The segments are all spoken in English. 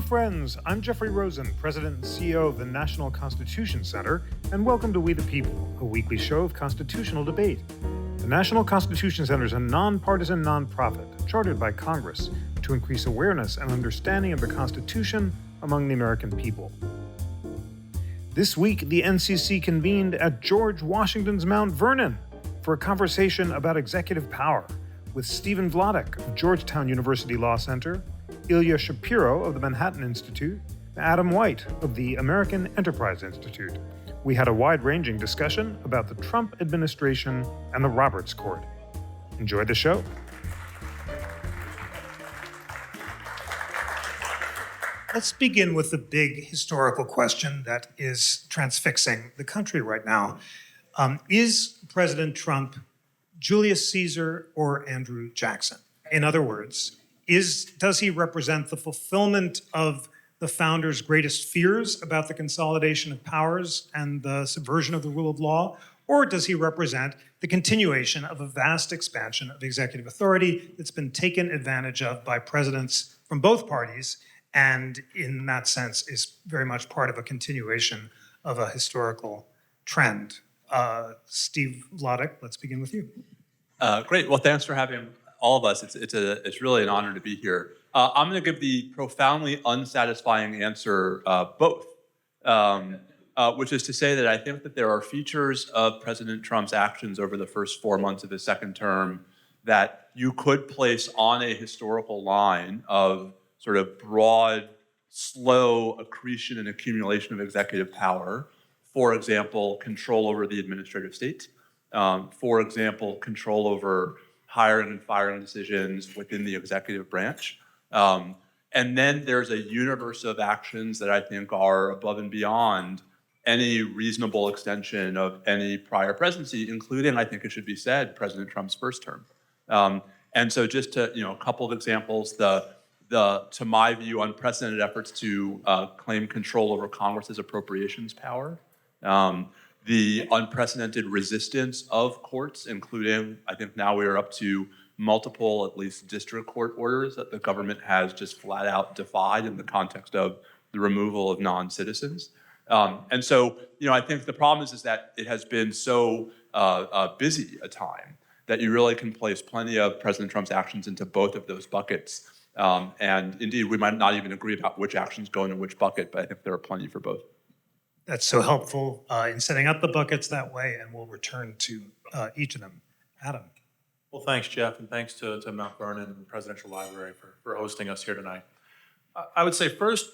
friends. I'm Jeffrey Rosen, President and CEO of the National Constitution Center, and welcome to We the People, a weekly show of constitutional debate. The National Constitution Center is a nonpartisan nonprofit chartered by Congress to increase awareness and understanding of the Constitution among the American people. This week, the NCC convened at George Washington's Mount Vernon for a conversation about executive power with Stephen Vladeck of Georgetown University Law Center, Ilya Shapiro of the Manhattan Institute, and Adam White of the American Enterprise Institute. We had a wide-ranging discussion about the Trump administration and the Roberts Court. Enjoy the show. Let's begin with the big historical question that is transfixing the country right now. Is President Trump Julius Caesar or Andrew Jackson? In other words, does he represent the fulfillment of the founders' greatest fears about the consolidation of powers and the subversion of the rule of law? Or does he represent the continuation of a vast expansion of executive authority that's been taken advantage of by presidents from both parties, and in that sense is very much part of a continuation of a historical trend? Steve Vladeck, let's begin with you. Great. Well, thanks for having all of us. It's really an honor to be here. I'm going to give the profoundly unsatisfying answer, both, which is to say that I think that there are features of President Trump's actions over the first 4 months of his second term that you could place on a historical line of sort of broad, slow accretion and accumulation of executive power. For example, control over the administrative state. For example, control over hiring and firing decisions within the executive branch. And then there's a universe of actions that I think are above and beyond any reasonable extension of any prior presidency, including, I think it should be said, President Trump's first term. And so just to, a couple of examples, the to my view, unprecedented efforts to claim control over Congress's appropriations power. The unprecedented resistance of courts, including, I think now we are up to multiple, at least district court orders that the government has just flat out defied in the context of the removal of non-citizens. And so, I think the problem is that it has been so busy a time that you really can place plenty of President Trump's actions into both of those buckets. And indeed, we might not even agree about which actions go into which bucket, but I think there are plenty for both. That's so helpful in setting up the buckets that way, and we'll return to each of them. Adam. Well, thanks, Jeff, and thanks to Mount Vernon and the Presidential Library for hosting us here tonight. I would say first,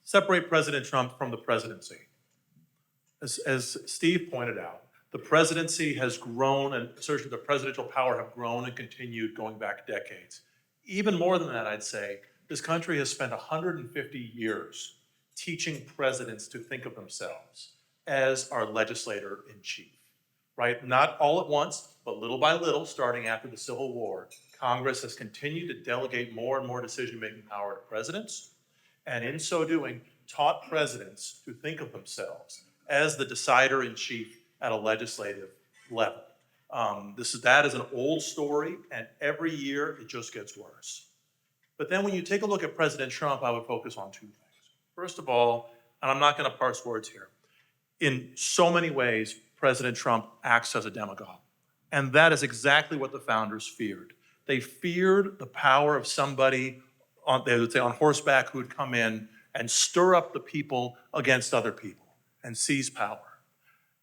separate President Trump from the presidency. As Steve pointed out, the presidency has grown, and assertions of presidential power have grown and continued going back decades. Even more than that, I'd say, this country has spent 150 years teaching presidents to think of themselves as our legislator in chief, right? Not all at once, but little by little, starting after the Civil War, Congress has continued to delegate more and more decision-making power to presidents, and in so doing, taught presidents to think of themselves as the decider in chief at a legislative level. That is an old story, and every year it just gets worse. But then when you take a look at President Trump, I would focus on two things. First of all, and I'm not going to parse words here, in so many ways, President Trump acts as a demagogue. And that is exactly what the founders feared. They feared the power of somebody, they would say on horseback, who would come in and stir up the people against other people and seize power.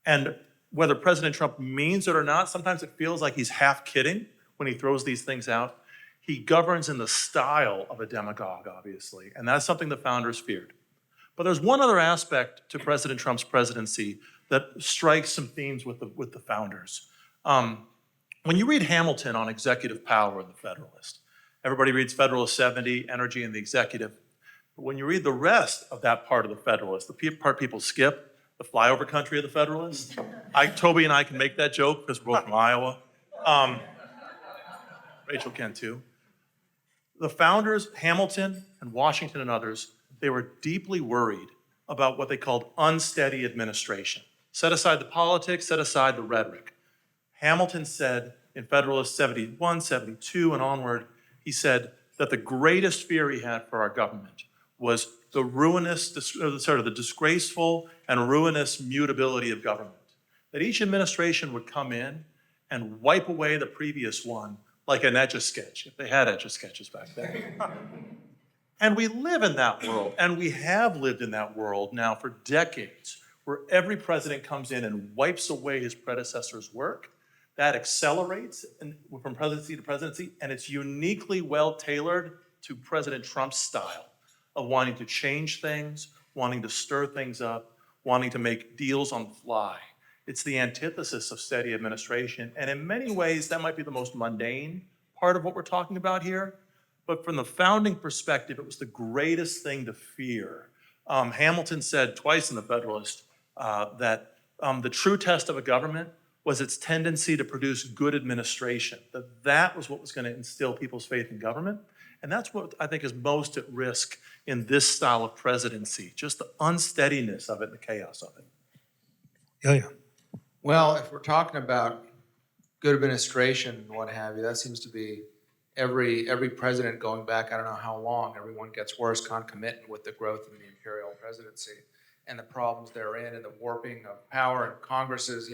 And whether President Trump means it or not, sometimes it feels like he's half kidding when he throws these things out. He governs in the style of a demagogue, obviously, and that's something the founders feared. But there's one other aspect to President Trump's presidency that strikes some themes with the founders. When you read Hamilton on executive power in the Federalist, everybody reads Federalist 70, energy and the executive. But when you read the rest of that part of the Federalist, the part people skip, the flyover country of the Federalist, Toby and I can make that joke because we're both from Iowa. Rachel can too. The founders, Hamilton and Washington and others, they were deeply worried about what they called unsteady administration. Set aside the politics, set aside the rhetoric. Hamilton said in Federalist 71, 72, and onward, he said that the greatest fear he had for our government was the the disgraceful and ruinous mutability of government. That each administration would come in and wipe away the previous one like an Etch-a-Sketch, if they had Etch-a-Sketches back then. And we live in that world, and we have lived in that world now for decades, where every president comes in and wipes away his predecessor's work. That accelerates from presidency to presidency, and it's uniquely well tailored to President Trump's style of wanting to change things, wanting to stir things up, wanting to make deals on the fly. It's the antithesis of steady administration, and in many ways, that might be the most mundane part of what we're talking about here. But from the founding perspective, it was the greatest thing to fear. Hamilton said twice in The Federalist that the true test of a government was its tendency to produce good administration, that was what was going to instill people's faith in government. And that's what I think is most at risk in this style of presidency, just the unsteadiness of it, the chaos of it. Ilya. Well, if we're talking about good administration and what have you, that seems to be every president going back, I don't know how long, everyone gets worse concomitant with the growth of the imperial presidency and the problems therein and the warping of power and Congresses,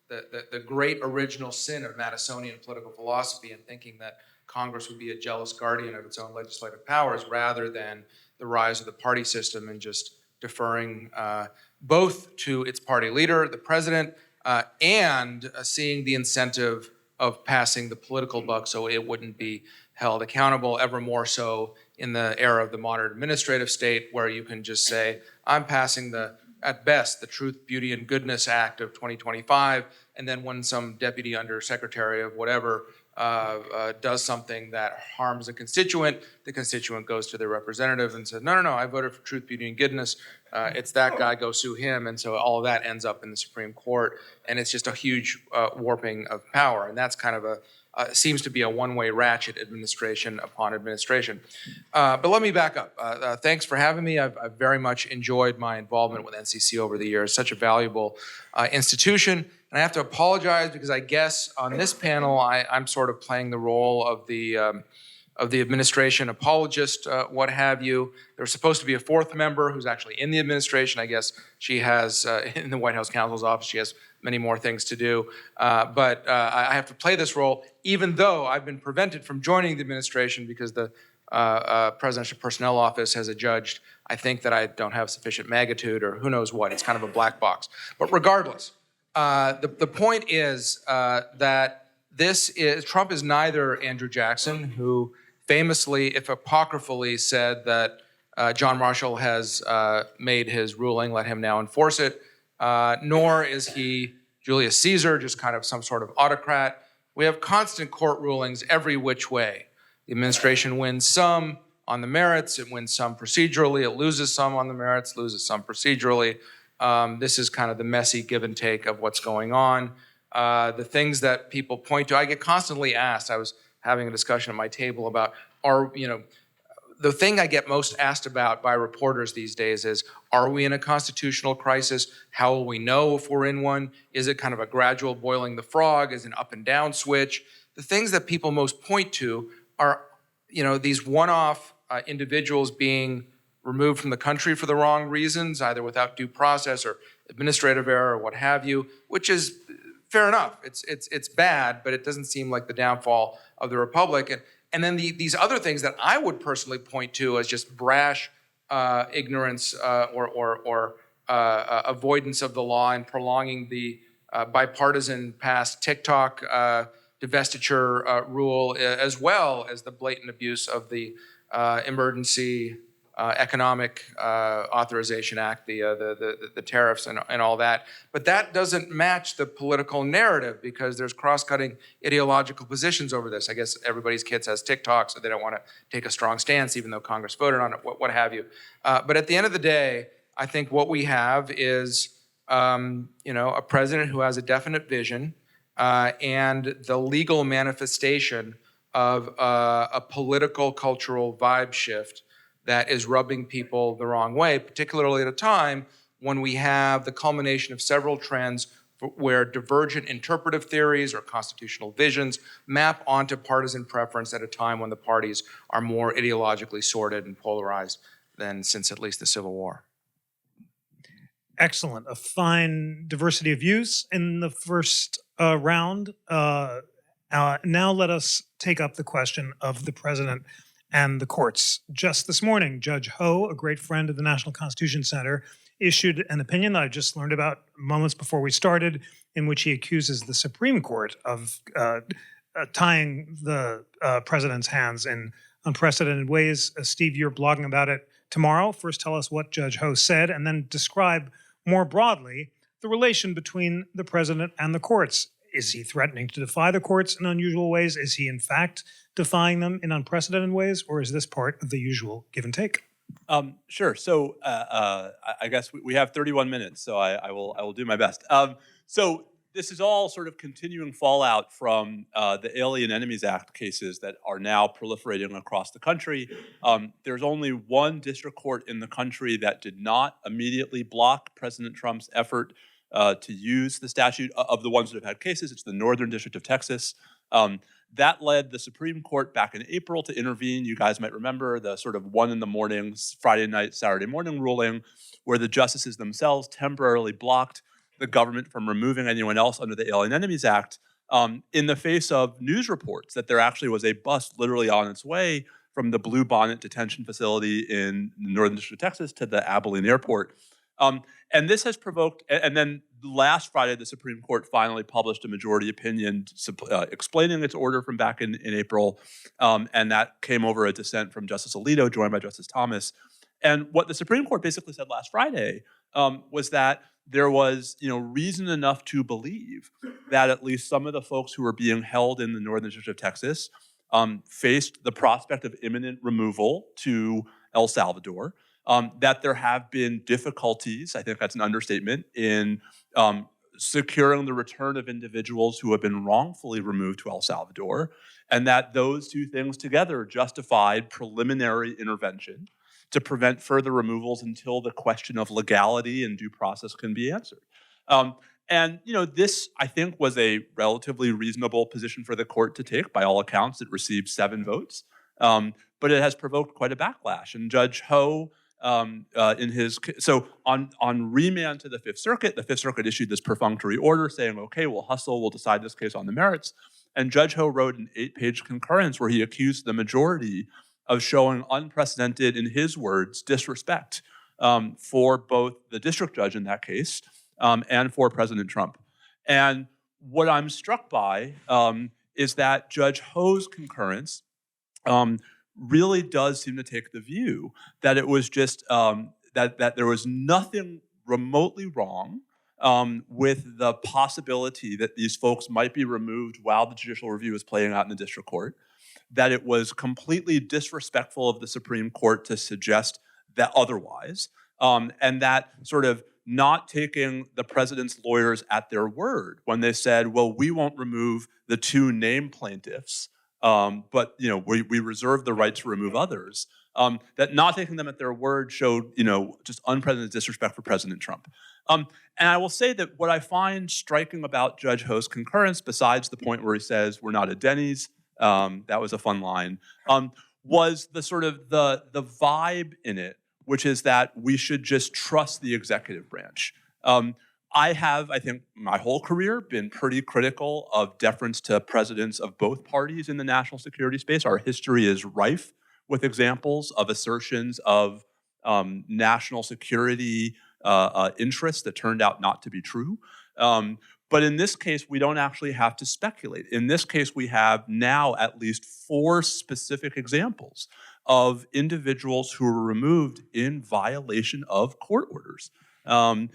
the great original sin of Madisonian political philosophy and thinking that Congress would be a jealous guardian of its own legislative powers rather than the rise of the party system and just deferring both to its party leader, the president, and seeing the incentive of passing the political buck so it wouldn't be held accountable, ever more so in the era of the modern administrative state where you can just say, I'm passing at best, the Truth, Beauty, and Goodness Act of 2025, and then when some deputy undersecretary of whatever does something that harms a constituent, the constituent goes to their representative and says, no, I voted for Truth, Beauty, and Goodness. It's that guy, go sue him. And so all of that ends up in the Supreme Court. And it's just a huge warping of power. And that's kind of seems to be a one-way ratchet, administration upon administration. But let me back up. Thanks for having me. I've very much enjoyed my involvement with NCC over the years. Such a valuable institution. And I have to apologize because I guess on this panel, I'm sort of playing the role of the administration apologist, what have you. There's supposed to be a fourth member who's actually in the administration. I guess she has, in the White House counsel's office, she has many more things to do. But I have to play this role, even though I've been prevented from joining the administration because the Presidential Personnel Office has adjudged, I think, that I don't have sufficient magnitude or who knows what. It's kind of a black box. But regardless, the point is that Trump is neither Andrew Jackson, who famously, if apocryphally, said that John Marshall has made his ruling, let him now enforce it, nor is he Julius Caesar, just kind of some sort of autocrat. We have constant court rulings every which way. The administration wins some on the merits, it wins some procedurally, it loses some on the merits, loses some procedurally. This is kind of the messy give and take of what's going on. The things that people point to, I get constantly asked, I was having a discussion at my table about, the thing I get most asked about by reporters these days is, are we in a constitutional crisis? How will we know if we're in one? Is it kind of a gradual boiling the frog? Is it an up and down switch? The things that people most point to are, these one-off individuals being removed from the country for the wrong reasons, either without due process or administrative error or what have you, which is fair enough. It's bad, but it doesn't seem like the downfall of the republic. And then these other things that I would personally point to as just brash ignorance or avoidance of the law and prolonging the bipartisan past TikTok divestiture rule, as well as the blatant abuse of the Emergency Economic Authorization Act, the tariffs and all that. But that doesn't match the political narrative because there's cross-cutting ideological positions over this. I guess everybody's kids has TikTok, so they don't want to take a strong stance, even though Congress voted on it, what have you. But at the end of the day, I think what we have is a president who has a definite vision and the legal manifestation of a political cultural vibe shift that is rubbing people the wrong way, particularly at a time when we have the culmination of several trends where divergent interpretive theories or constitutional visions map onto partisan preference at a time when the parties are more ideologically sorted and polarized than since at least the Civil War. Excellent. A fine diversity of views in the first round. Now let us take up the question of the president and the courts. Just this morning, Judge Ho, a great friend of the National Constitution Center, issued an opinion that I just learned about moments before we started, in which he accuses the Supreme Court of tying the president's hands in unprecedented ways. Steve, you're blogging about it tomorrow. First, tell us what Judge Ho said, and then describe more broadly the relation between the president and the courts. Is he threatening to defy the courts in unusual ways? Is he, in fact, defying them in unprecedented ways? Or is this part of the usual give and take? Sure. So I guess we have 31 minutes, so I will do my best. So this is all sort of continuing fallout from the Alien Enemies Act cases that are now proliferating across the country. There's only one district court in the country that did not immediately block President Trump's effort to use the statute. Of the ones that have had cases, it's the Northern District of Texas. That led the Supreme Court back in April to intervene. You guys might remember the sort of 1 a.m, Friday night, Saturday morning ruling, where the justices themselves temporarily blocked the government from removing anyone else under the Alien Enemies Act in the face of news reports that there actually was a bus literally on its way from the Blue Bonnet detention facility in the Northern District of Texas to the Abilene airport. And this has provoked, and then last Friday, the Supreme Court finally published a majority opinion explaining its order from back in April, and that came over a dissent from Justice Alito, joined by Justice Thomas. And what the Supreme Court basically said last Friday was that there was, reason enough to believe that at least some of the folks who were being held in the Northern District of Texas faced the prospect of imminent removal to El Salvador. That there have been difficulties, I think that's an understatement, in securing the return of individuals who have been wrongfully removed to El Salvador, and that those two things together justified preliminary intervention to prevent further removals until the question of legality and due process can be answered. And this, I think, was a relatively reasonable position for the court to take. By all accounts, it received 7 votes, but it has provoked quite a backlash. And Judge Ho, on remand to the Fifth Circuit issued this perfunctory order saying, okay, we'll hustle, we'll decide this case on the merits. And Judge Ho wrote an 8-page concurrence where he accused the majority of showing unprecedented, in his words, disrespect for both the district judge in that case and for President Trump. And what I'm struck by is that Judge Ho's concurrence really does seem to take the view that it was just that there was nothing remotely wrong with the possibility that these folks might be removed while the judicial review is playing out in the district court, that it was completely disrespectful of the Supreme Court to suggest that otherwise, and that sort of not taking the president's lawyers at their word when they said, well, we won't remove the 2 named plaintiffs, but we reserve the right to remove others. That not taking them at their word showed just unprecedented disrespect for President Trump. And I will say that what I find striking about Judge Ho's concurrence, besides the point where he says we're not at Denny's, that was a fun line, was the sort of the vibe in it, which is that we should just trust the executive branch. I have, I think, my whole career been pretty critical of deference to presidents of both parties in the national security space. Our history is rife with examples of assertions of national security interests that turned out not to be true. But in this case, we don't actually have to speculate. In this case, we have now at least 4 specific examples of individuals who were removed in violation of court orders. And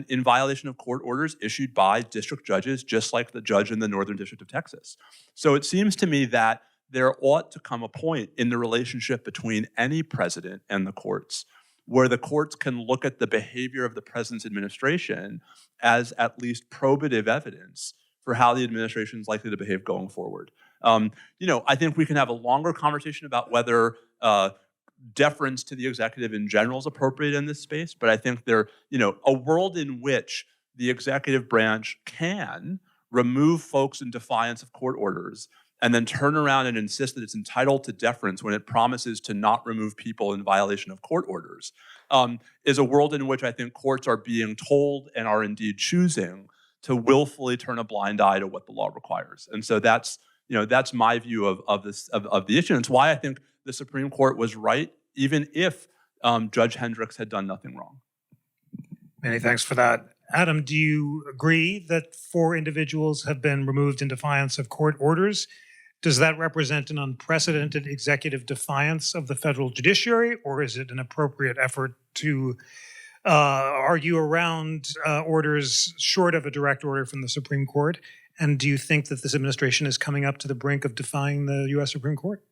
in violation of court orders issued by district judges, just like the judge in the Northern District of Texas. So it seems to me that there ought to come a point in the relationship between any president and the courts where the courts can look at the behavior of the president's administration as at least probative evidence for how the administration is likely to behave going forward. I think we can have a longer conversation about whether deference to the executive in general is appropriate in this space, but I think a world in which the executive branch can remove folks in defiance of court orders and then turn around and insist that it's entitled to deference when it promises to not remove people in violation of court orders, is a world in which I think courts are being told and are indeed choosing to willfully turn a blind eye to what the law requires. And so that's my view of the issue. And it's why I think the Supreme Court was right, even if Judge Hendricks had done nothing wrong. Many thanks for that. Adam, do you agree that 4 individuals have been removed in defiance of court orders? Does that represent an unprecedented executive defiance of the federal judiciary, or is it an appropriate effort to argue around orders short of a direct order from the Supreme Court? And do you think that this administration is coming up to the brink of defying the U.S. Supreme Court?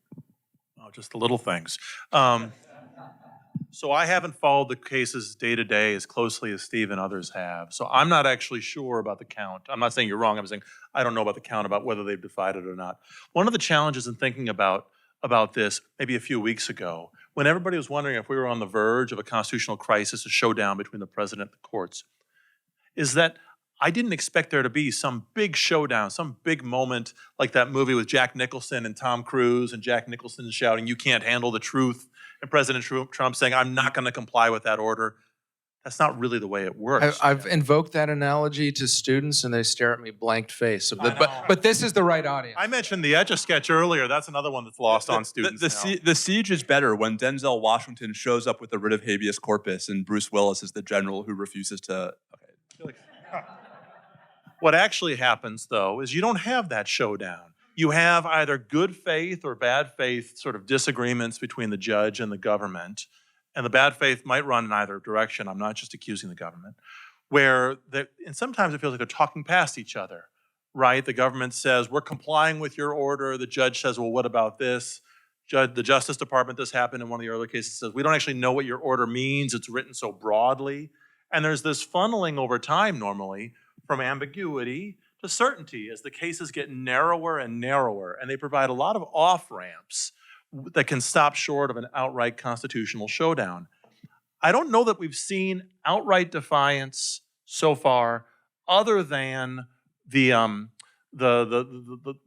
Oh, just the little things. So I haven't followed the cases day to day as closely as Steve and others have. So I'm not actually sure about the count. I'm not saying you're wrong. I'm saying I don't know about the count, about whether they've defied it or not. One of the challenges in thinking about this maybe a few weeks ago, when everybody was wondering if we were on the verge of a constitutional crisis, a showdown between the president and the courts, is that I didn't expect there to be some big showdown, some big moment like that movie with Jack Nicholson and Tom Cruise, and Jack Nicholson shouting, "You can't handle the truth," and President Trump saying, "I'm not going to comply with that order." That's not really the way it works. I've invoked that analogy to students, and they stare at me blank-faced. But this is the right audience. I mentioned the Etch-a-Sketch earlier. That's another one that's lost on students The siege is better when Denzel Washington shows up with the writ of habeas corpus and Bruce Willis is the general who refuses to... Okay. What actually happens, though, is you don't have that showdown. You have either good faith or bad faith sort of disagreements between the judge and the government. And the bad faith might run in either direction. I'm not just accusing the government. And sometimes it feels like they're talking past each other, right? The government says, "We're complying with your order." The judge says, "Well, what about this?" The Justice Department, this happened in one of the earlier cases, says, "We don't actually know what your order means. It's written so broadly." And there's this funneling over time normally from ambiguity to certainty as the cases get narrower and narrower, and they provide a lot of off-ramps that can stop short of an outright constitutional showdown. I don't know that we've seen outright defiance so far, other than the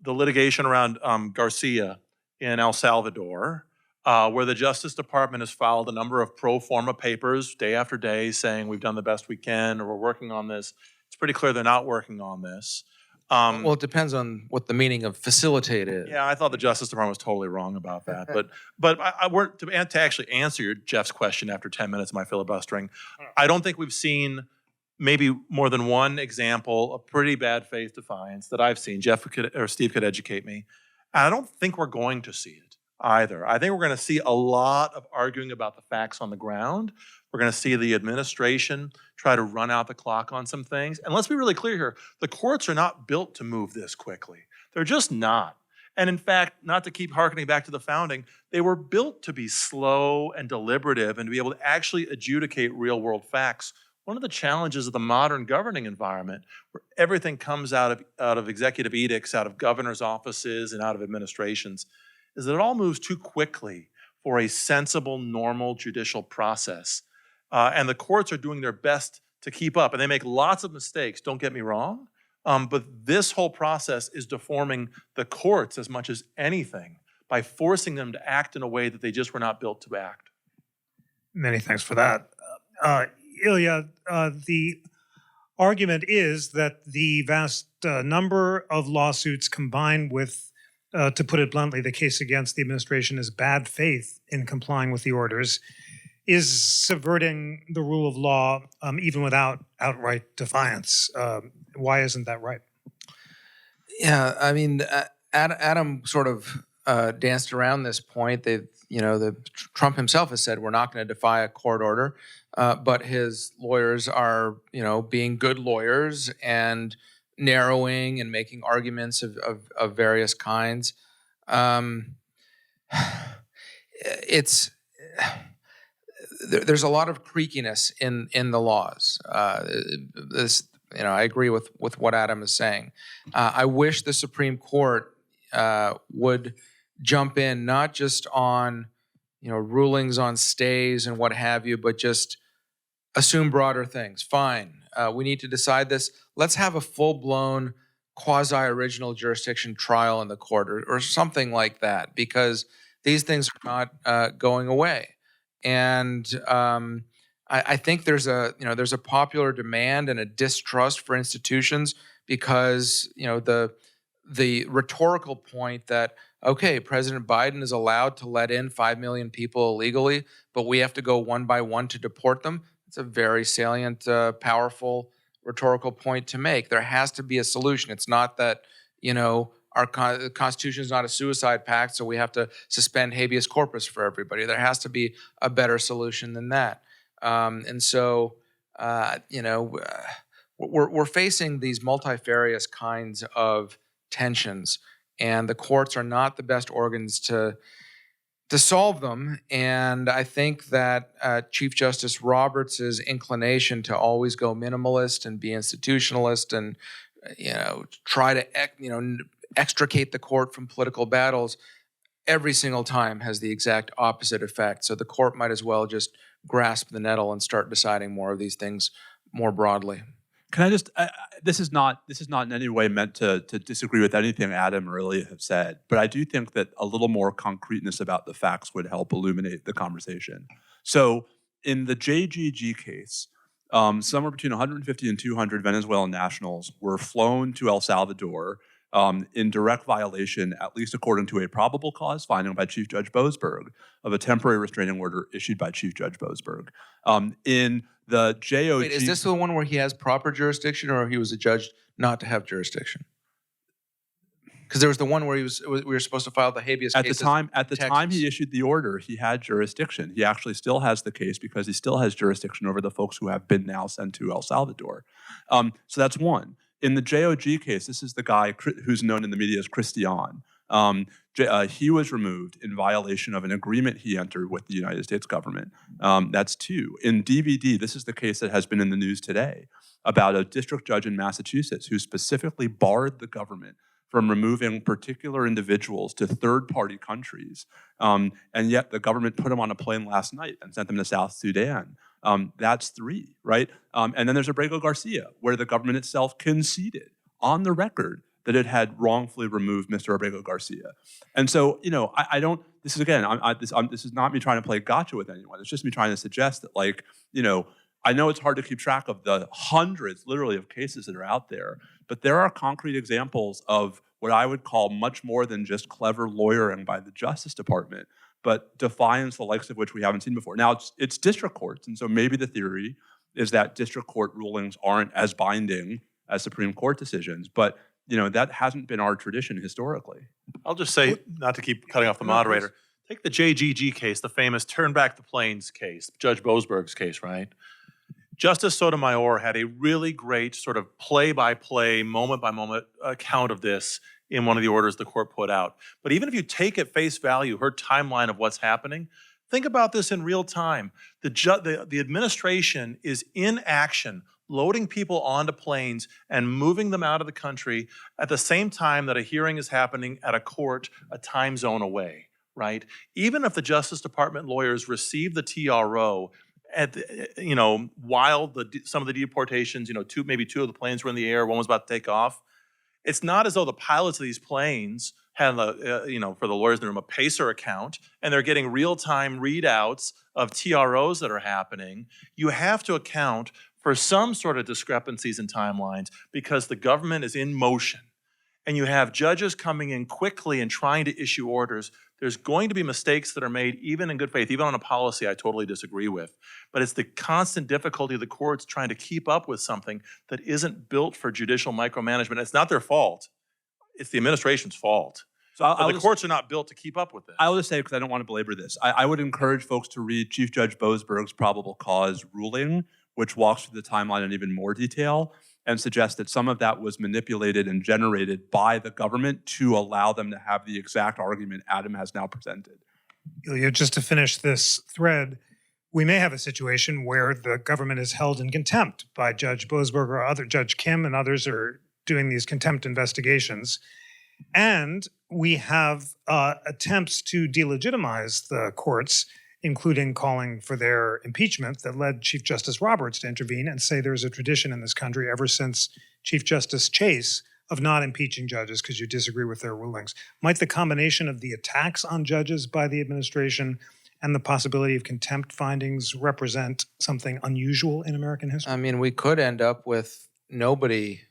litigation around Garcia in El Salvador, where the Justice Department has filed a number of pro forma papers day after day saying we've done the best we can, or we're working on this. It's pretty clear they're not working on this. Well, it depends on what the meaning of facilitate is. Yeah, I thought the Justice Department was totally wrong about that. But to actually answer Jeff's question after 10 minutes of my filibustering, I don't think we've seen maybe more than one example of pretty bad faith defiance that I've seen. Steve could educate me. And I don't think we're going to see it either. I think we're going to see a lot of arguing about the facts on the ground. We're going to see the administration try to run out the clock on some things. And let's be really clear here, the courts are not built to move this quickly. They're just not. And in fact, not to keep hearkening back to the founding, they were built to be slow and deliberative and to be able to actually adjudicate real world facts. One of the challenges of the modern governing environment, where everything comes out of executive edicts, out of governor's offices, and out of administrations, is that it all moves too quickly for a sensible, normal judicial process. And the courts are doing their best to keep up. And they make lots of mistakes, don't get me wrong. But this whole process is deforming the courts as much as anything by forcing them to act in a way that they just were not built to act. Many thanks for that. Ilya, the argument is that the vast number of lawsuits combined with, to put it bluntly, the case against the administration is bad faith in complying with the orders, is subverting the rule of law even without outright defiance. Why isn't that right? Yeah, I mean, Adam sort of danced around this point. Trump himself has said we're not going to defy a court order, but his lawyers are, being good lawyers and narrowing and making arguments of various kinds. There's a lot of creakiness in the laws. I agree with what Adam is saying. I wish the Supreme Court would jump in, not just on rulings on stays and what have you, but just assume broader things. Fine, we need to decide this. Let's have a full-blown quasi-original jurisdiction trial in the court or something like that, because these things are not going away. And I think there's a popular demand and a distrust for institutions because the rhetorical point that, okay, President Biden is allowed to let in 5 million people illegally, but we have to go one by one to deport them. It's a very salient, powerful rhetorical point to make. There has to be a solution. It's not that, our Constitution is not a suicide pact, so we have to suspend habeas corpus for everybody. There has to be a better solution than that. We're facing these multifarious kinds of tensions, and the courts are not the best organs to solve them. And I think that Chief Justice Roberts' inclination to always go minimalist and be institutionalist and try to extricate the court from political battles every single time has the exact opposite effect. So the court might as well just grasp the nettle and start deciding more of these things more broadly. Can I just? This is not in any way meant to disagree with anything Adam or Ilya have said, but I do think that a little more concreteness about the facts would help illuminate the conversation. So, in the JGG case, somewhere between 150 and 200 Venezuelan nationals were flown to El Salvador in direct violation, at least according to a probable cause finding by Chief Judge Boasberg, of a temporary restraining order issued by Chief Judge Boasberg. In the JOG... Wait, is this the one where he has proper jurisdiction, or he was adjudged not to have jurisdiction? Because there was the one where we were supposed to file the habeas case. At the time he issued the order, he had jurisdiction. He actually still has the case because he still has jurisdiction over the folks who have been now sent to El Salvador. So that's one. In the JOG case, this is the guy who's known in the media as Christian. He was removed in violation of an agreement he entered with the United States government. That's two. In DVD, this is the case that has been in the news today about a district judge in Massachusetts who specifically barred the government from removing particular individuals to third-party countries. And yet the government put them on a plane last night and sent them to South Sudan. That's three, right? And then there's Abrego Garcia, where the government itself conceded on the record that it had wrongfully removed Mr. Abrego Garcia. And so, I don't, this is again, this is not me trying to play gotcha with anyone. It's just me trying to suggest that, I know it's hard to keep track of the hundreds, literally, of cases that are out there, but there are concrete examples of what I would call much more than just clever lawyering by the Justice Department, but defiance, the likes of which we haven't seen before. Now, it's district courts, and so maybe the theory is that district court rulings aren't as binding as Supreme Court decisions, but that hasn't been our tradition historically. I'll just say, not to keep cutting off the moderator, take the JGG case, the famous Turn Back the Plains case, Judge Boasberg's case, right? Justice Sotomayor had a really great sort of play-by-play, moment-by-moment account of this in one of the orders the court put out. But even if you take at face value her timeline of what's happening, think about this in real time. The administration is in action, loading people onto planes and moving them out of the country at the same time that a hearing is happening at a court a time zone away, right? Even if the Justice Department lawyers receive the TRO while some of the deportations, maybe two of the planes were in the air, one was about to take off, it's not as though the pilots of these planes had, for the lawyers in the room, a pacer account, and they're getting real-time readouts of TROs that are happening. You have to account for some sort of discrepancies in timelines because the government is in motion. And you have judges coming in quickly and trying to issue orders. There's going to be mistakes that are made, even in good faith, even on a policy I totally disagree with. But it's the constant difficulty of the courts trying to keep up with something that isn't built for judicial micromanagement. It's not their fault. It's the administration's fault. So the courts are not built to keep up with this. I'll just say, because I don't want to belabor this, I would encourage folks to read Chief Judge Boasberg's probable cause ruling, which walks through the timeline in even more detail and suggests that some of that was manipulated and generated by the government to allow them to have the exact argument Adam has now presented. Ilya, just to finish this thread, we may have a situation where the government is held in contempt by Judge Boasberg or Judge Kim and others are doing these contempt investigations. And we have attempts to delegitimize the courts, including calling for their impeachment, that led Chief Justice Roberts to intervene and say there's a tradition in this country ever since Chief Justice Chase of not impeaching judges because you disagree with their rulings. Might the combination of the attacks on judges by the administration and the possibility of contempt findings represent something unusual in American history? I mean, we could end up with nobody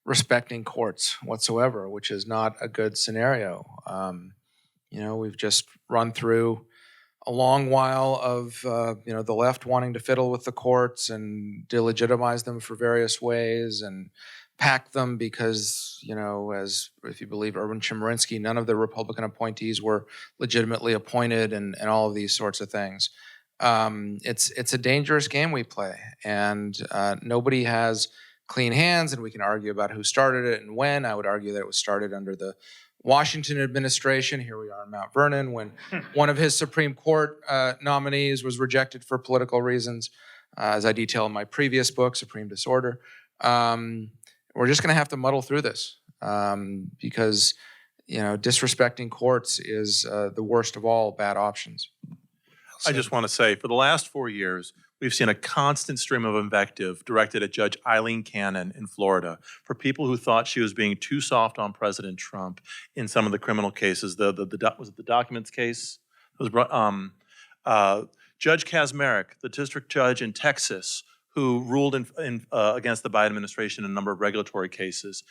respecting courts whatsoever, which is not a good scenario. We've just run through a long while of the left wanting to fiddle with the courts and delegitimize them for various ways and pack them because, as if you believe Erwin Chemerinsky, none of the Republican appointees were legitimately appointed and all of these sorts of things. It's a dangerous game we play, and nobody has clean hands, and we can argue about who started it and when. I would argue that it was started under the Washington administration. Here we are in Mount Vernon when one of his Supreme Court nominees was rejected for political reasons, as I detail in my previous book, Supreme Disorder. We're just going to have to muddle through this because, disrespecting courts is the worst of all bad options. I just want to say, for the last 4 years, we've seen a constant stream of invective directed at Judge Eileen Cannon in Florida for people who thought she was being too soft on President Trump in some of the criminal cases. Was it the documents case? It was Judge Kaczmarek, the district judge in Texas, who ruled against the Biden administration in a number of regulatory cases,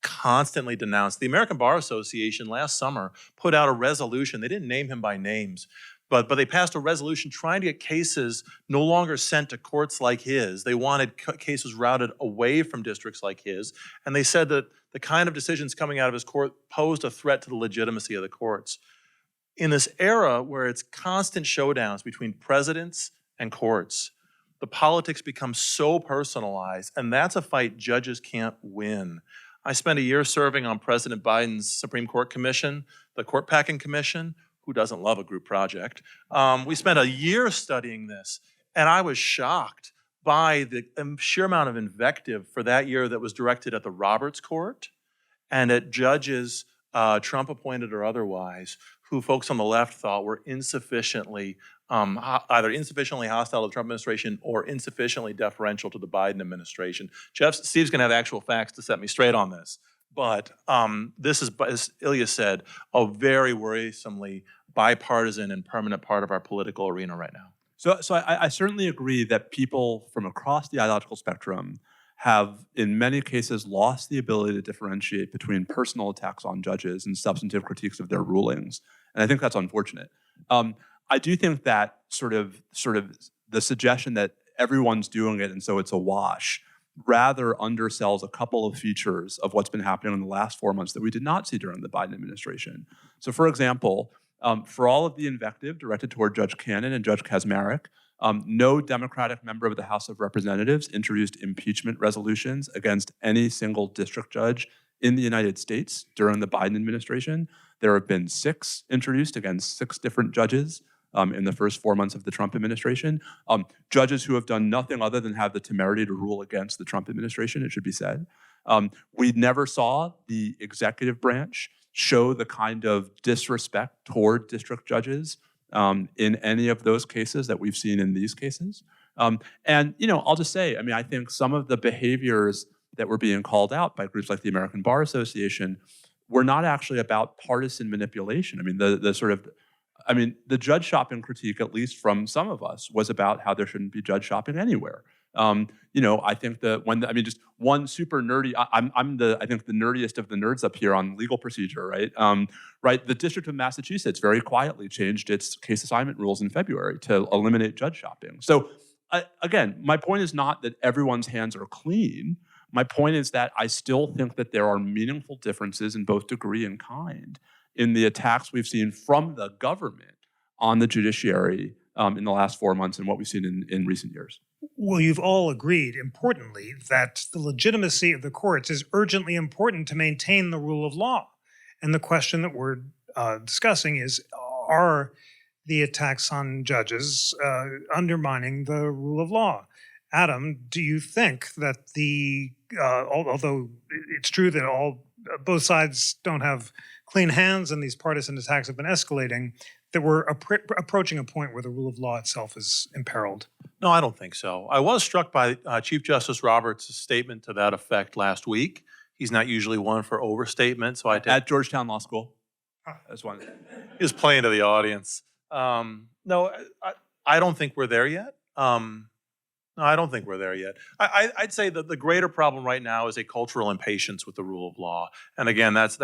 constantly denounced. The American Bar Association last summer put out a resolution. They didn't name him by names, but they passed a resolution trying to get cases no longer sent to courts like his. They wanted cases routed away from districts like his, and they said that the kind of decisions coming out of his court posed a threat to the legitimacy of the courts. In this era where it's constant showdowns between presidents and courts, the politics become so personalized, and that's a fight judges can't win. I spent a year serving on President Biden's Supreme Court Commission, the Court Packing Commission. Who doesn't love a group project? We spent a year studying this, and I was shocked by the sheer amount of invective for that year that was directed at the Roberts Court and at judges, Trump appointed or otherwise, who folks on the left thought were insufficiently, either insufficiently hostile to the Trump administration or insufficiently deferential to the Biden administration. Steve's gonna have actual facts to set me straight on this. But this is, as Ilya said, a very worrisomely bipartisan and permanent part of our political arena right now. So I certainly agree that people from across the ideological spectrum have, in many cases, lost the ability to differentiate between personal attacks on judges and substantive critiques of their rulings. And I think that's unfortunate. I do think that sort of the suggestion that everyone's doing it and so it's a wash rather undersells a couple of features of what's been happening in the last 4 months that we did not see during the Biden administration. So for example, for all of the invective directed toward Judge Cannon and Judge Kaczmarek, no Democratic member of the House of Representatives introduced impeachment resolutions against any single district judge in the United States during the Biden administration. There have been 6 introduced against 6 different judges in the first 4 months of the Trump administration. Judges who have done nothing other than have the temerity to rule against the Trump administration, it should be said. We never saw the executive branch show the kind of disrespect toward district judges in any of those cases that we've seen in these cases. And I'll just say, I think some of the behaviors that were being called out by groups like the American Bar Association were not actually about partisan manipulation. The judge shopping critique, at least from some of us, was about how there shouldn't be judge shopping anywhere. I think just one super nerdy. I think the nerdiest of the nerds up here on legal procedure, right? Right. The District of Massachusetts very quietly changed its case assignment rules in February to eliminate judge shopping. So again, my point is not that everyone's hands are clean. My point is that I still think that there are meaningful differences in both degree and kind in the attacks we've seen from the government on the judiciary in the last 4 months and what we've seen in recent years. Well, you've all agreed, importantly, that the legitimacy of the courts is urgently important to maintain the rule of law. And the question that we're discussing is, are the attacks on judges undermining the rule of law? Adam, do you think that although it's true that both sides don't have clean hands and these partisan attacks have been escalating, that we're approaching a point where the rule of law itself is imperiled? No, I don't think so. I was struck by Chief Justice Roberts' statement to that effect last week. He's not usually one for overstatement, so I take At Georgetown Law School. That's one. he was playing to the audience. No, I don't think we're there yet. No, I don't think we're there yet. I'd say that the greater problem right now is a cultural impatience with the rule of law. And again, that's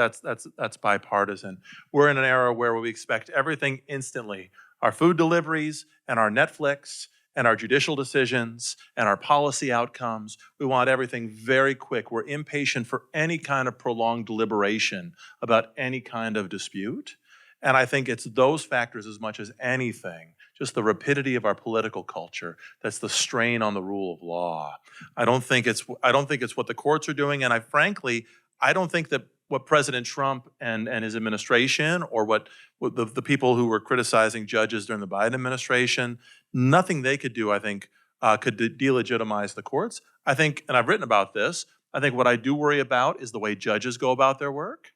bipartisan. We're in an era where we expect everything instantly. Our food deliveries and our Netflix and our judicial decisions and our policy outcomes. We want everything very quick. We're impatient for any kind of prolonged deliberation about any kind of dispute. And I think it's those factors as much as anything, just the rapidity of our political culture, that's the strain on the rule of law. I don't think it's what the courts are doing, and I don't think that what President Trump and his administration, or what the people who were criticizing judges during the Biden administration, nothing they could do, I think, could delegitimize the courts. I think, and I've written about this, I think what I do worry about is the way judges go about their work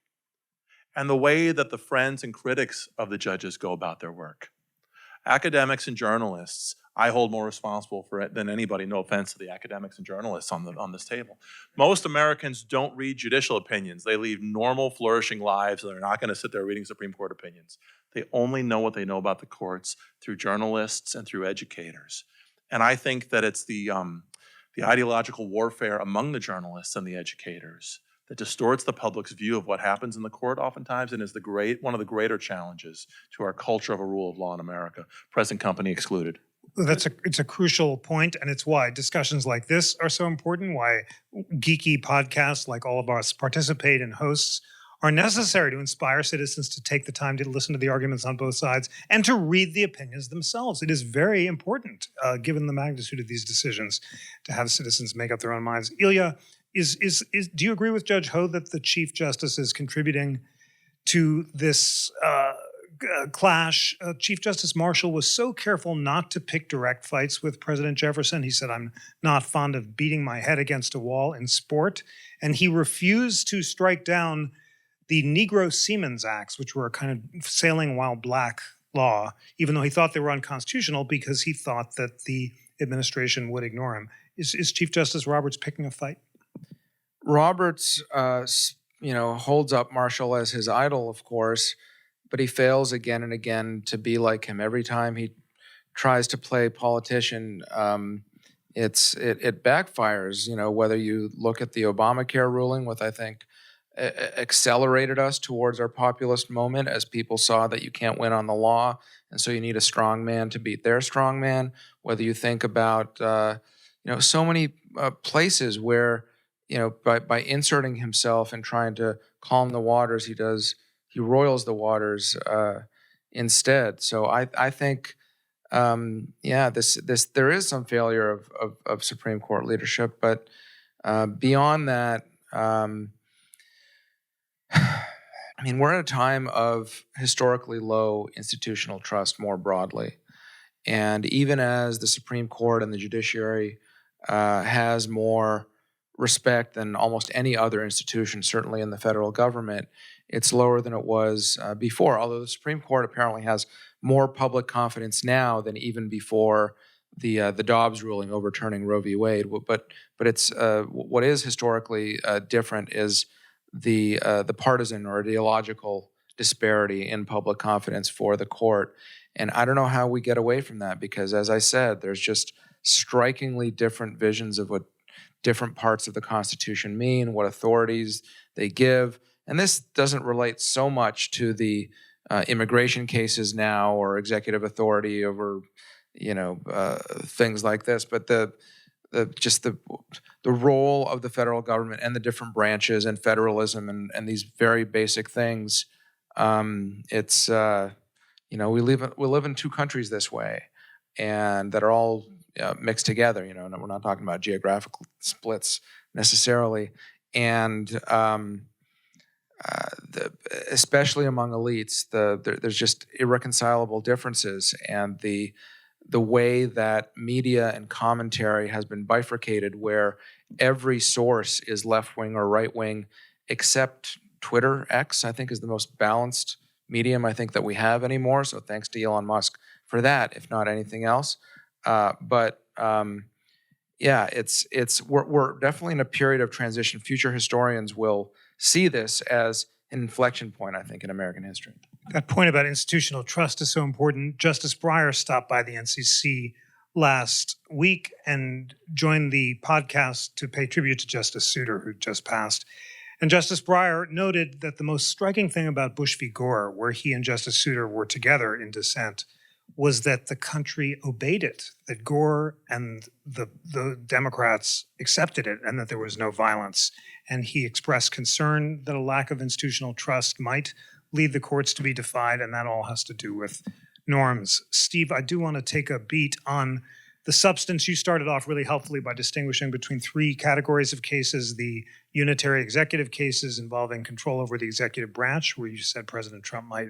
and the way that the friends and critics of the judges go about their work. Academics and journalists, I hold more responsible for it than anybody, no offense to the academics and journalists on this table. Most Americans don't read judicial opinions. They lead normal, flourishing lives, and they're not going to sit there reading Supreme Court opinions. They only know what they know about the courts through journalists and through educators. And I think that it's the ideological warfare among the journalists and the educators that distorts the public's view of what happens in the court oftentimes, and is one of the greater challenges to our culture of a rule of law in America, present company excluded. It's a crucial point, and it's why discussions like this are so important, why geeky podcasts like all of us participate and hosts are necessary to inspire citizens to take the time to listen to the arguments on both sides and to read the opinions themselves. It is very important, given the magnitude of these decisions, to have citizens make up their own minds. Ilya, do you agree with Judge Ho that the Chief Justice is contributing to this clash? Chief Justice Marshall was so careful not to pick direct fights with President Jefferson. He said, "I'm not fond of beating my head against a wall in sport." And he refused to strike down the Negro Seamen's Acts, which were a kind of sailing while black law, even though he thought they were unconstitutional because he thought that the administration would ignore him. Is Chief Justice Roberts picking a fight? Roberts, holds up Marshall as his idol, of course, but he fails again and again to be like him. Every time he tries to play politician, it backfires. Whether you look at the Obamacare ruling, which I think accelerated us towards our populist moment, as people saw that you can't win on the law, and so you need a strong man to beat their strong man. Whether you think about so many places where by inserting himself and trying to calm the waters, he roils the waters instead. So I think there is some failure of Supreme Court leadership, but beyond that, we're at a time of historically low institutional trust more broadly. And even as the Supreme Court and the judiciary has more respect than almost any other institution, certainly in the federal government, it's lower than it was before. Although the Supreme Court apparently has more public confidence now than even before the Dobbs ruling overturning Roe v. Wade. But it's what is historically different is the partisan or ideological disparity in public confidence for the court. And I don't know how we get away from that, because, as I said, there's just strikingly different visions of what different parts of the Constitution mean, what authorities they give. And this doesn't relate so much to the immigration cases now or executive authority over, things like this, but the role of the federal government and the different branches and federalism and these very basic things. We live in two countries this way, and that are all mixed together. We're not talking about geographical splits necessarily, and especially among elites, there's just irreconcilable differences, and the way that media and commentary has been bifurcated, where every source is left-wing or right-wing, except Twitter. X, I think, is the most balanced medium I think that we have anymore. So thanks to Elon Musk for that, if not anything else. But We're definitely in a period of transition. Future historians will see this as an inflection point, I think, in American history. That point about institutional trust is so important. Justice Breyer stopped by the NCC last week and joined the podcast to pay tribute to Justice Souter, who just passed. And Justice Breyer noted that the most striking thing about Bush v. Gore, where he and Justice Souter were together in dissent, was that the country obeyed it, that Gore and the Democrats accepted it, and that there was no violence. And he expressed concern that a lack of institutional trust might lead the courts to be defied, and that all has to do with norms. Steve, I do want to take a beat on the substance. You started off really helpfully by distinguishing between three categories of cases: the unitary executive cases involving control over the executive branch, where you said President Trump might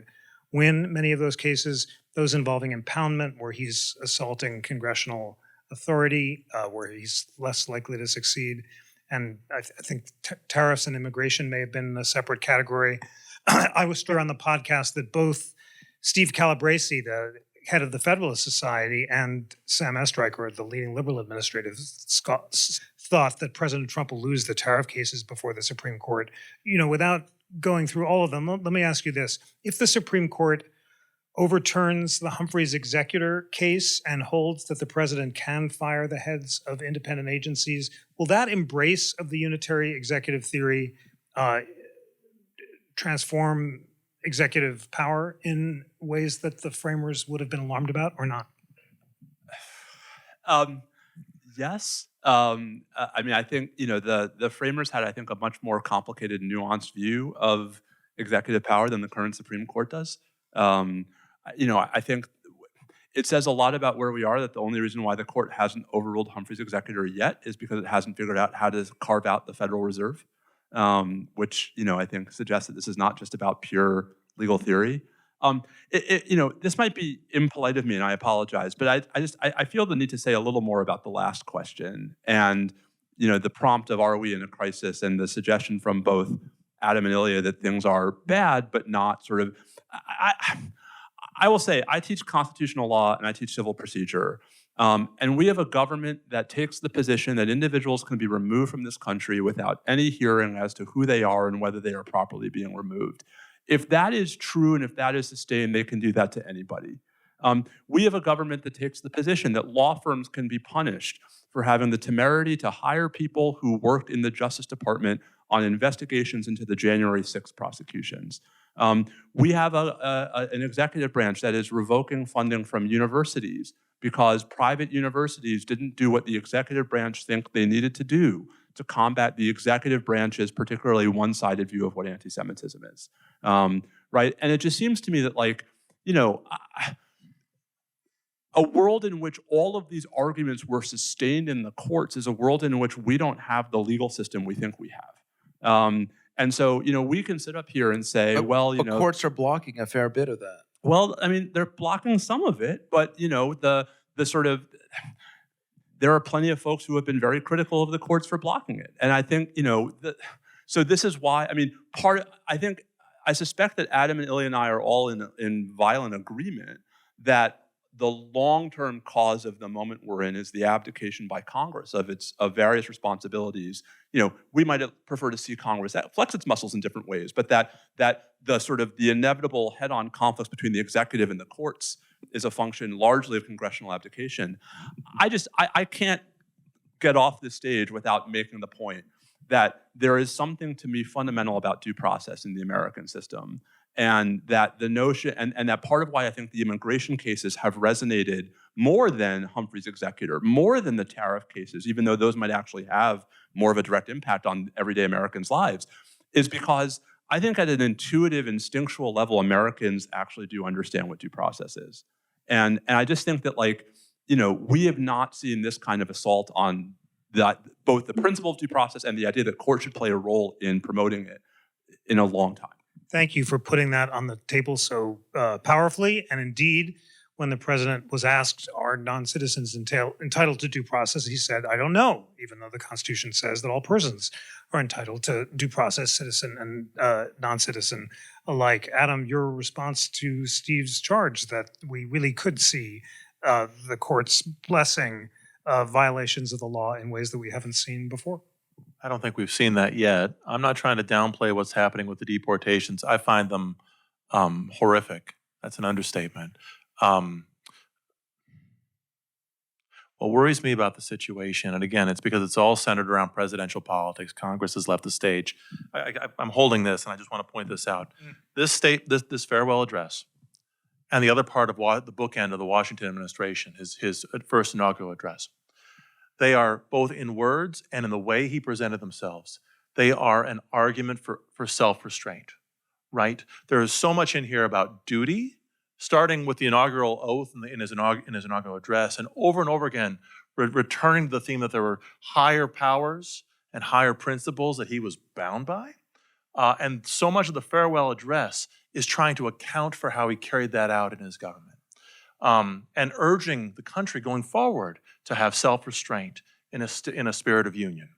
win many of those cases; those involving impoundment, where he's assaulting congressional authority, where he's less likely to succeed; and I think tariffs and immigration may have been a separate category. I was struck on the podcast that both Steve Calabresi, the head of the Federalist Society, and Sam Estreicher, the leading liberal administrative thought that President Trump will lose the tariff cases before the Supreme Court. Without going through all of them, let me ask you this. If the Supreme Court overturns the Humphreys executor case and holds that the president can fire the heads of independent agencies, will that embrace of the unitary executive theory transform executive power in ways that the framers would have been alarmed about, or not? Yes. I think, the framers had, I think, a much more complicated, nuanced view of executive power than the current Supreme Court does. I think it says a lot about where we are, that the only reason why the court hasn't overruled Humphrey's executor yet is because it hasn't figured out how to carve out the Federal Reserve, which, I think suggests that this is not just about pure legal theory. This might be impolite of me, and I apologize, but I feel the need to say a little more about the last question and, the prompt of are we in a crisis, and the suggestion from both Adam and Ilya that things are bad, but not sort of. I will say I teach constitutional law and I teach civil procedure. And we have a government that takes the position that individuals can be removed from this country without any hearing as to who they are and whether they are properly being removed. If that is true and if that is sustained, they can do that to anybody. We have a government that takes the position that law firms can be punished for having the temerity to hire people who worked in the Justice Department on investigations into the January 6th prosecutions. We have an executive branch that is revoking funding from universities because private universities didn't do what the executive branch think they needed to do to combat the executive branch's particularly one-sided view of what anti-Semitism is, right? And it just seems to me that, a world in which all of these arguments were sustained in the courts is a world in which we don't have the legal system we think we have. And so, we can sit up here and say, but courts are blocking a fair bit of that. Well, they're blocking some of it, but, the sort of, there are plenty of folks who have been very critical of the courts for blocking it. And I think, so this is why, I suspect that Adam and Ilya and I are all in violent agreement that the long-term cause of the moment we're in is the abdication by Congress of various responsibilities. We might prefer to see Congress flex its muscles in different ways, but that the sort of the inevitable head-on conflicts between the executive and the courts is a function largely of congressional abdication. I can't get off this stage without making the point that there is something to me fundamental about due process in the American system. And that the notion, and that part of why I think the immigration cases have resonated more than Humphrey's executor, more than the tariff cases, even though those might actually have more of a direct impact on everyday Americans' lives, is because I think at an intuitive, instinctual level, Americans actually do understand what due process is. And I just think that, we have not seen this kind of assault on that, both the principle of due process and the idea that courts should play a role in promoting it in a long time. Thank you for putting that on the table so powerfully. And indeed, when the president was asked, are non-citizens entitled to due process, he said, I don't know, even though the Constitution says that all persons are entitled to due process, citizen and non-citizen alike. Adam, your response to Steve's charge that we really could see the courts blessing violations of the law in ways that we haven't seen before? I don't think we've seen that yet. I'm not trying to downplay what's happening with the deportations. I find them horrific. That's an understatement. What worries me about the situation, and again, it's because it's all centered around presidential politics. Congress has left the stage. I'm holding this, and I just want to point this out. This farewell address, and the other part of the bookend of the Washington administration, his first inaugural address, they are both in words and in the way he presented themselves. They are an argument for self-restraint, right? There is so much in here about duty, starting with the inaugural oath in his inaugural address, and over again, returning to the theme that there were higher powers and higher principles that he was bound by. And so much of the farewell address is trying to account for how he carried that out in his government. And urging the country going forward to have self-restraint in a spirit of union.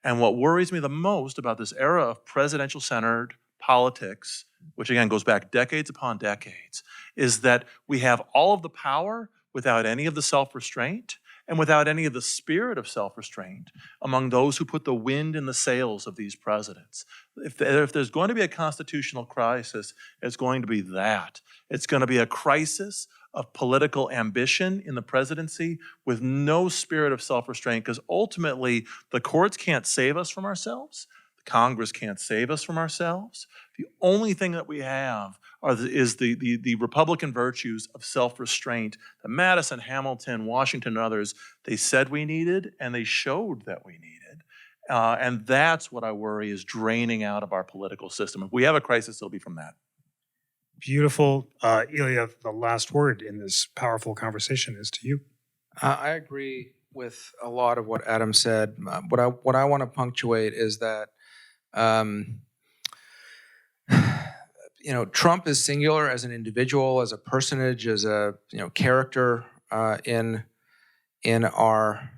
And what worries me the most about this era of presidential-centered politics, which again goes back decades upon decades, is that we have all of the power without any of the self-restraint and without any of the spirit of self-restraint among those who put the wind in the sails of these presidents. If there's going to be a constitutional crisis, it's going to be that. It's going to be a crisis of political ambition in the presidency with no spirit of self-restraint, because ultimately the courts can't save us from ourselves. Congress can't save us from ourselves. The only thing that we have is the Republican virtues of self-restraint that Madison, Hamilton, Washington, and others, they said we needed, and they showed that we needed. And that's what I worry is draining out of our political system. If we have a crisis, it'll be from that. Beautiful. Ilya, the last word in this powerful conversation is to you. I agree with a lot of what Adam said. What I want to punctuate is that Trump is singular as an individual, as a personage, as a character in our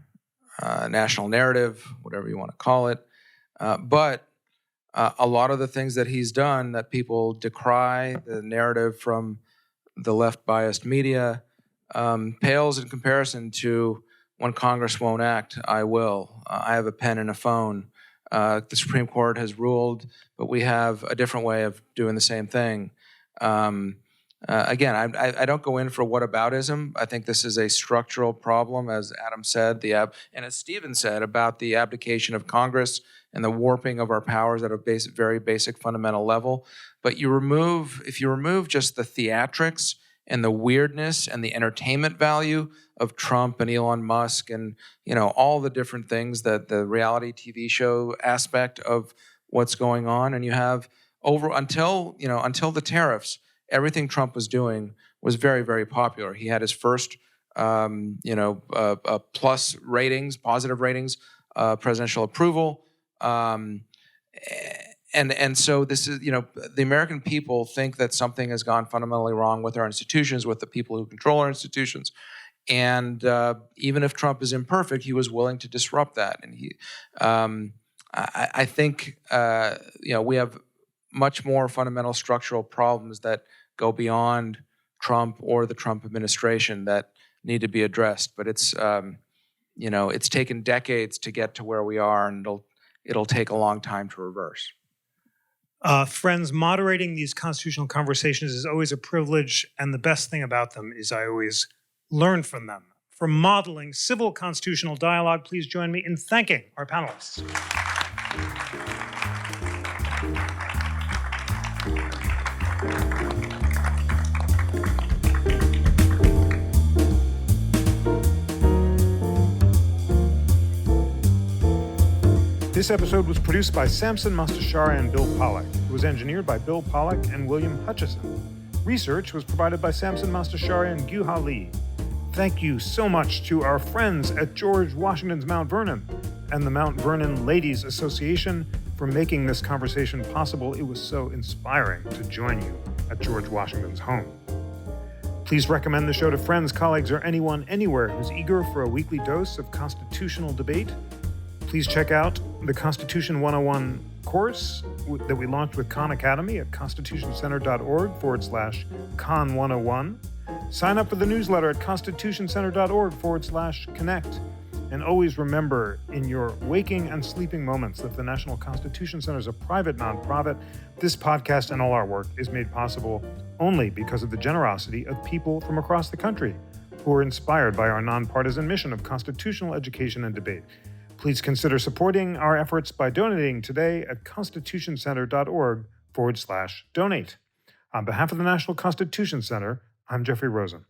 national narrative, whatever you want to call it. But a lot of the things that he's done that people decry, the narrative from the left-biased media, pales in comparison to when Congress won't act, I will. I have a pen and a phone. The Supreme Court has ruled, but we have a different way of doing the same thing. Again, I don't go in for whataboutism. I think this is a structural problem, as Adam said, and as Stephen said, about the abdication of Congress and the warping of our powers at a very basic fundamental level. But if you remove just the theatrics and the weirdness and the entertainment value of Trump and Elon Musk and all the different things, that the reality TV show aspect of what's going on, and you have until the tariffs, everything Trump was doing was very, very popular. He had his first plus ratings, positive ratings, presidential approval, and so this is, the American people think that something has gone fundamentally wrong with our institutions, with the people who control our institutions. And even if Trump is imperfect, he was willing to disrupt that. And I think we have much more fundamental structural problems that go beyond Trump or the Trump administration that need to be addressed. But it's taken decades to get to where we are, and it'll take a long time to reverse. Friends, moderating these constitutional conversations is always a privilege, and the best thing about them is I always learn from them. For modeling civil constitutional dialogue, please join me in thanking our panelists. This episode was produced by Samson Mostashari and Bill Pollack. It was engineered by Bill Pollack and William Hutchison. Research was provided by Samson Mostashari and Gyuha Lee. Thank you so much to our friends at George Washington's Mount Vernon and the Mount Vernon Ladies Association for making this conversation possible. It was so inspiring to join you at George Washington's home. Please recommend the show to friends, colleagues, or anyone anywhere who's eager for a weekly dose of constitutional debate. Please check out the Constitution 101 course that we launched with Khan Academy at constitutioncenter.org/Con101. Sign up for the newsletter at constitutioncenter.org/connect. And always remember in your waking and sleeping moments that the National Constitution Center is a private nonprofit. This podcast and all our work is made possible only because of the generosity of people from across the country who are inspired by our nonpartisan mission of constitutional education and debate. Please consider supporting our efforts by donating today at constitutioncenter.org/donate. On behalf of the National Constitution Center, I'm Jeffrey Rosen.